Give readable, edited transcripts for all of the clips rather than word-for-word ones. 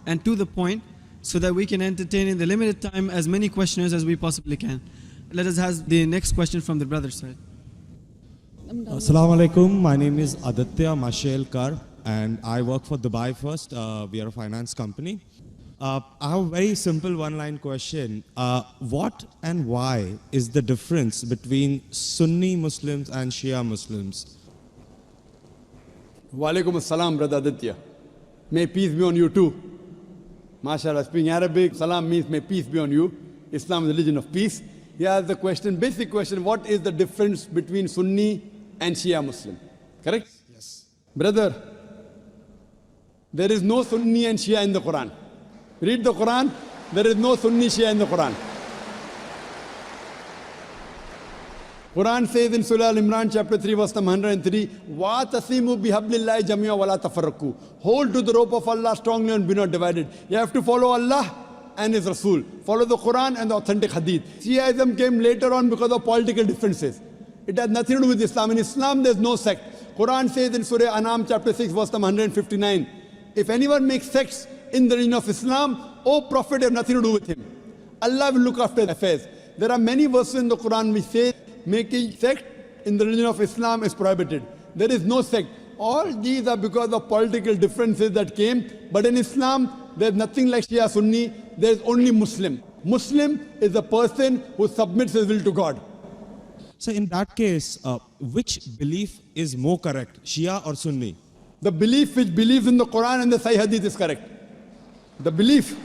and to the point, so that we can entertain in the limited time as many questioners as we possibly can. Let us have the next question from the brother side. Assalamu alaikum. My name is Aditya Mashelkar and I work for Dubai First. We are a finance company. I have a very simple one-line question. What and why is the difference between Sunni Muslims and Shia Muslims? Walaikum assalam, brother Aditya. May peace be on you too. MashaAllah, speaking Arabic, salam means may peace be on you. Islam is a religion of peace. Here's the question, basic question, what is the difference between Sunni and Shia Muslim? Correct? Yes. Brother, there is no Sunni and Shia in the Quran. Read the Quran, there is no Sunni Shia in the Quran. Quran says in Surah Al-Imran chapter 3 verse number 103, وَاتَصِمُوا بِحَبْلِ اللَّهِ جَمِيعًا وَلَا تَفَرَّقُوا. Hold to the rope of Allah strongly and be not divided. You have to follow Allah and His Rasul. Follow the Quran and the authentic Hadith. Shiaism came later on because of political differences. It has nothing to do with Islam. In Islam there is no sect. Quran says in Surah Anam chapter 6 verse number 159, if anyone makes sects in the religion of Islam, O Prophet, have nothing to do with him. Allah will look after affairs. There are many verses in the Quran which say making sect in the religion of Islam is prohibited. There is no sect. All these are because of political differences that came. But in Islam, there is nothing like Shia Sunni. There is only Muslim. Muslim is a person who submits his will to God. So in that case, which belief is more correct, Shia or Sunni? The belief which believes in the Quran and the Sahih Hadith is correct. The belief.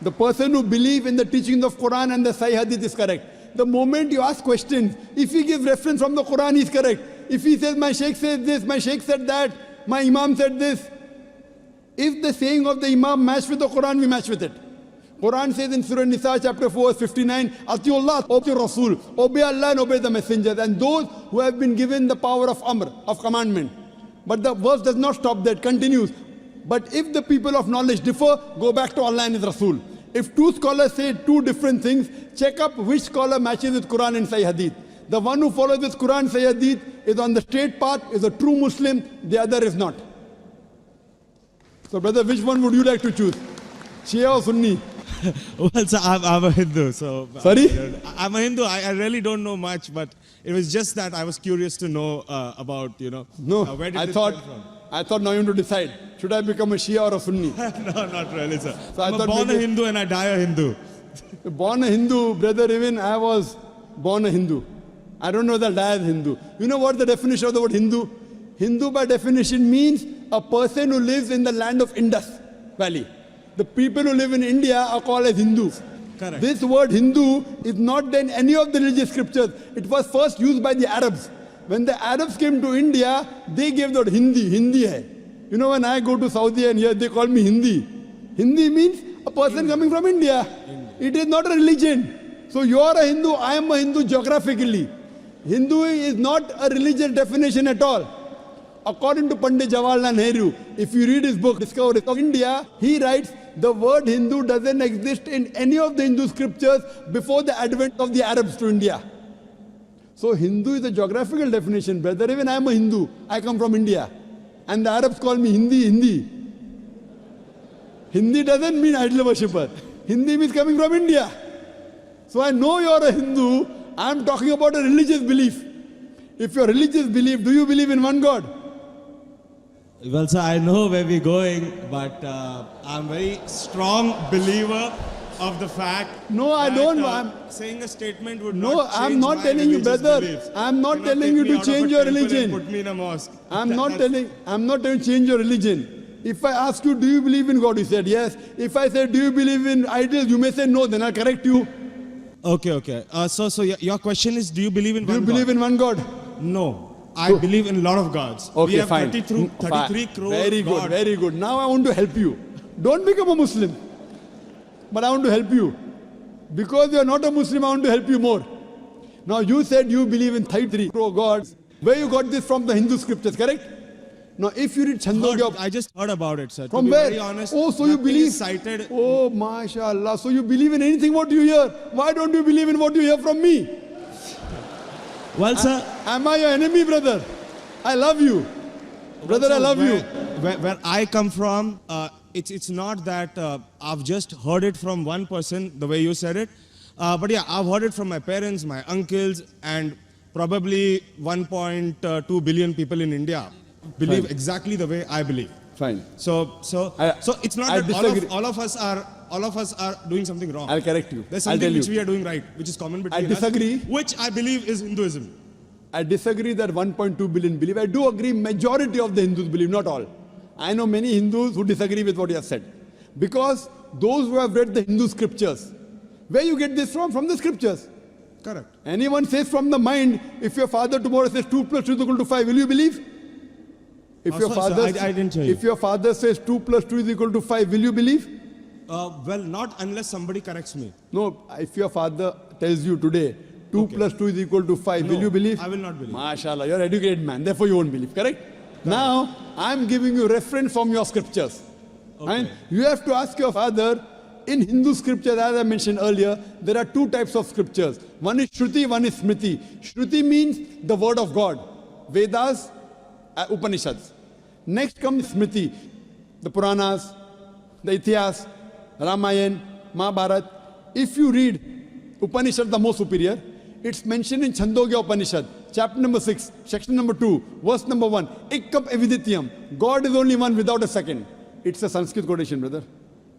The person who believes in the teachings of Quran and the Sahih Hadith is correct. The moment you ask questions, if he gives reference from the Quran, he is correct. If he says, my Shaykh says this, my Shaykh said that, my Imam said this. If the saying of the Imam match with the Quran, we match with it. Quran says in Surah Nisa chapter 4 verse 59, Atiullah, obey Rasul, obey Allah and obey the messengers, and those who have been given the power of Amr, of commandment. But the verse does not stop there, it continues. But if the people of knowledge differ, go back to Allah and His Rasul. If two scholars say two different things, check up which scholar matches with Quran and Sahih Hadith. The one who follows with Quran and Sahih Hadith is on the straight path, is a true Muslim, the other is not. So brother, which one would you like to choose? Shia or Sunni? Well, sir, I'm a Hindu, so... Sorry? I'm a Hindu. I really don't know much, but it was just that I was curious to know about, No, where did I this thought, come from? I thought now you have to decide. Should I become a Shia or a Sunni? No, not really, sir. So I I'm thought born a maybe- Hindu and I die a Hindu. Born a Hindu, brother, even I was born a Hindu. I don't know that I am Hindu. You know what the definition of the word Hindu? Hindu by definition means a person who lives in the land of Indus Valley. The people who live in India are called as Hindus. Correct. This word Hindu is not in any of the religious scriptures. It was first used by the Arabs. When the Arabs came to India, they gave the word Hindi. Hindi hai. You know, when I go to Saudi and here they call me Hindi. Hindi means a person coming from India. It is not a religion. So you are a Hindu, I am a Hindu geographically. Hindu is not a religious definition at all. According to Pandit Jawaharlal Nehru, if you read his book, Discovery of India, he writes, the word Hindu doesn't exist in any of the Hindu scriptures before the advent of the Arabs to India. So Hindu is a geographical definition, brother. Even I am a Hindu. I come from India. And the Arabs call me Hindi. Hindi doesn't mean idol worshipper. Hindi means coming from India. So I know you are a Hindu. I am talking about a religious belief. If your religious belief, do you believe in one God? Well, sir, I know where we're going, but I'm a very strong believer of the fact No, I that, don't. I'm saying a statement would No, not I'm change not my telling you, religious brother. beliefs. I'm not Cannot telling take you me to out of change a your temple and religion. Put me in a mosque. I'm That- not that's- telling you change your religion. If I ask you, do you believe in God? You said yes. If I say, do you believe in idols? You may say no, then I'll correct you. Okay. So your question is, do you believe in Do you one believe God? in one God? No. I believe in a lot of gods. Okay, we have fine. 33 crore Very good, gods. very good. Now I want to help you. Don't become a Muslim. But I want to help you. Because you are not a Muslim, I want to help you more. Now you said you believe in 33 crore gods. Where you got this from the Hindu scriptures, correct? Now if you read Chandogya... I just heard about it, sir. From to be where? very honest, Oh, so you nothing believe? is cited. Oh, mashallah. So you believe in anything what you hear. Why don't you believe in what you hear from me? Well, sir, Am I your enemy, brother? I love you. Brother, I love you. where I come from, it's not that I've just heard it from one person, the way you said it. But yeah, I've heard it from my parents, my uncles, and probably 1.2 billion people in India believe exactly the way I believe. Fine. So it's not I that disagree. all of us are doing something wrong. I'll correct you. There's I'll something tell which you. we are doing right, which is common between I disagree. us, which I believe is Hinduism. I disagree that 1.2 billion believe. I do agree majority of the Hindus believe, not all. I know many Hindus who disagree with what you have said. Because those who have read the Hindu scriptures, where you get this from? From the scriptures. Correct. Anyone says from the mind, if your father tomorrow says 2 plus 2 is equal to 5, will you believe? If your sorry, father, sir, I didn't hear you. if your father says 2 plus 2 is equal to 5, will you believe? Well, not unless somebody corrects me. No, if your father tells you today 2 plus 2 is equal to 5, will No, you believe? I will not believe. MashaAllah, you're an educated man, therefore you won't believe, correct? Now, I'm giving you reference from your scriptures. And you have to ask your father, in Hindu scriptures, as I mentioned earlier, there are 2 types of scriptures. One is Shruti, one is Smriti. Shruti means the word of God. Vedas, Upanishads. Next comes Smriti, the Puranas, the Itihas, Ramayana, Mahabharata. If you read Upanishad, the most superior, it's mentioned in Chandogya Upanishad, chapter number 6, section number 2, verse number 1. Ikkam evidityam. God is only one without a second. It's a Sanskrit quotation, brother.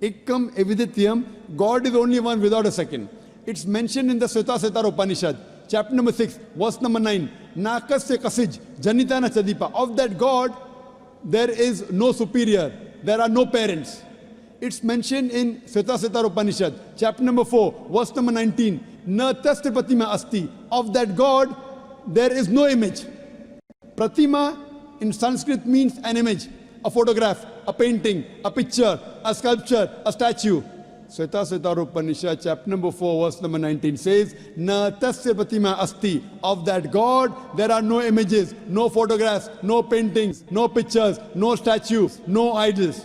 Ikkam evidityam. God is only one without a second. It's mentioned in the Sveta Upanishad, chapter number 6, verse number 9. Nakasya kasij, janitana chadipa. Of that God, there is no superior. There are no parents. It's mentioned in Sveta Upanishad, chapter number 4, verse number 19. Na tasya pratima asti. Of that God, there is no image. Pratima in Sanskrit means an image, a photograph, a painting, a picture, a sculpture, a statue. Sveta Upanishad, chapter number 4, verse number 19 says, Na tasya pratima asti. Of that God, there are no images, no photographs, no paintings, no pictures, no statues, no idols.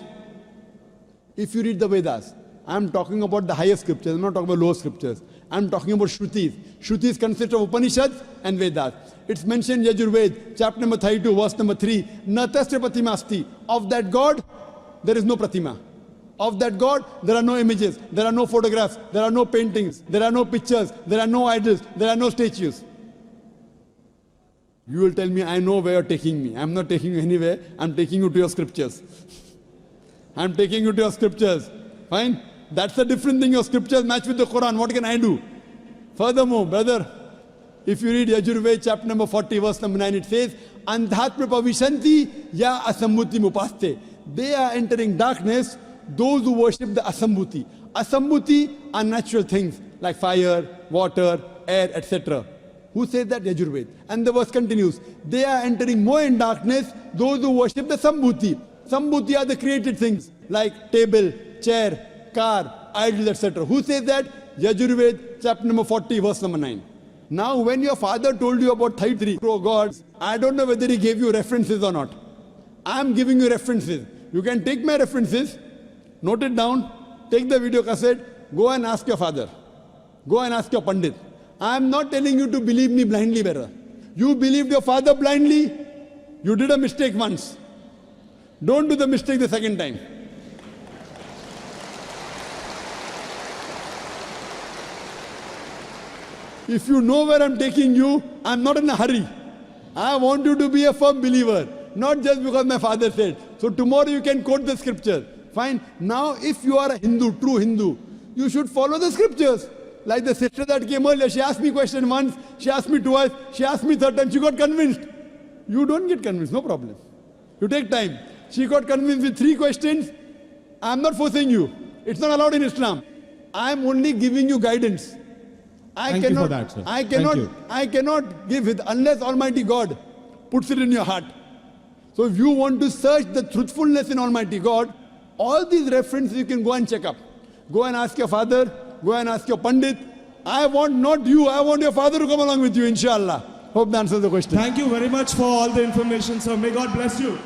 If you read the Vedas, I'm talking about the higher scriptures, I'm not talking about lower scriptures. I'm talking about Shrutis. Shrutis consist of Upanishads and Vedas. It's mentioned in Yajurved, chapter number 32, verse number 3. Na tasya pratima asti. Of that God, there is no pratima. Of that God, there are no images, there are no photographs, there are no paintings, there are no pictures, there are no idols, there are no statues. You will tell me, I know where you're taking me. I'm not taking you anywhere, I'm taking you to your scriptures. I'm taking you to your scriptures. Fine? That's a different thing. Your scriptures match with the Quran. What can I do? Furthermore, brother, if you read Yajurved, chapter number 40, verse number 9, it says, Andhatma pavishanti ya asambuti mupaste. They are entering darkness, those who worship the asambuti. Asambuti are natural things like fire, water, air, etc. Who says that? Yajurved. And the verse continues. They are entering more in darkness, those who worship the sambhuti. Sambhuti are the created things like table, chair, car, idols, etc. Who says that? Yajurved, chapter number 40, verse number 9. Now, when your father told you about 33 crore gods, I don't know whether he gave you references or not. I am giving you references. You can take my references, note it down, take the video cassette, go and ask your father. Go and ask your Pandit. I am not telling you to believe me blindly, brother. You believed your father blindly, you did a mistake once. Don't do the mistake the second time. If you know where I'm taking you, I'm not in a hurry. I want you to be a firm believer, not just because my father said. So tomorrow you can quote the scripture. Fine. Now if you are a Hindu, true Hindu, you should follow the scriptures. Like the sister that came earlier, she asked me question once, she asked me twice, she asked me third time, she got convinced. You don't get convinced, no problem. You take time. She got convinced with 3 questions. I'm not forcing you. It's not allowed in Islam. I'm only giving you guidance. Thank you for that, sir. I cannot give it unless Almighty God puts it in your heart. So if you want to search the truthfulness in Almighty God, all these references you can go and check up. Go and ask your father, go and ask your Pandit. I want not you, I want your father to come along with you, inshallah. Hope that answers the question. Thank you very much for all the information, sir. May God bless you.